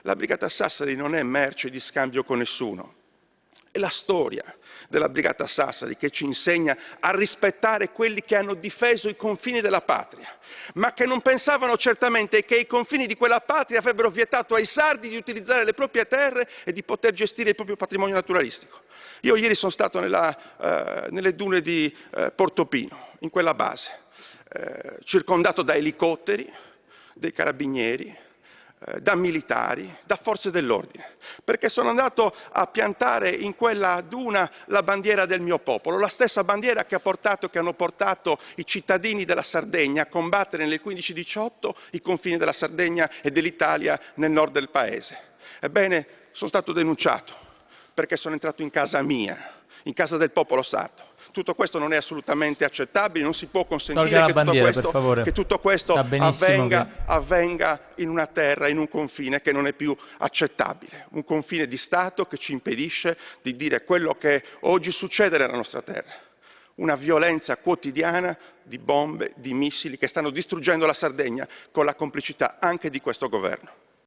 la Brigata Sassari non è merce di scambio con nessuno. È la storia della Brigata Sassari che ci insegna a rispettare quelli che hanno difeso i confini della patria, ma che non pensavano certamente che i confini di quella patria avrebbero vietato ai sardi di utilizzare le proprie terre e di poter gestire il proprio patrimonio naturalistico. Io ieri sono stato nelle dune di Portofino, in quella base, circondato da elicotteri, dei carabinieri, da militari, da forze dell'ordine, perché sono andato a piantare in quella duna la bandiera del mio popolo, la stessa bandiera che hanno portato i cittadini della Sardegna a combattere nel 15-18 i confini della Sardegna e dell'Italia nel nord del paese. Ebbene, sono stato denunciato perché sono entrato in casa mia, in casa del popolo sardo. Tutto questo non è assolutamente accettabile, non si può consentire che tutto questo avvenga in una terra, in un confine che non è più accettabile, un confine di Stato che ci impedisce di dire quello che oggi succede nella nostra terra. Una violenza quotidiana di bombe, di missili che stanno distruggendo la Sardegna con la complicità anche di questo governo.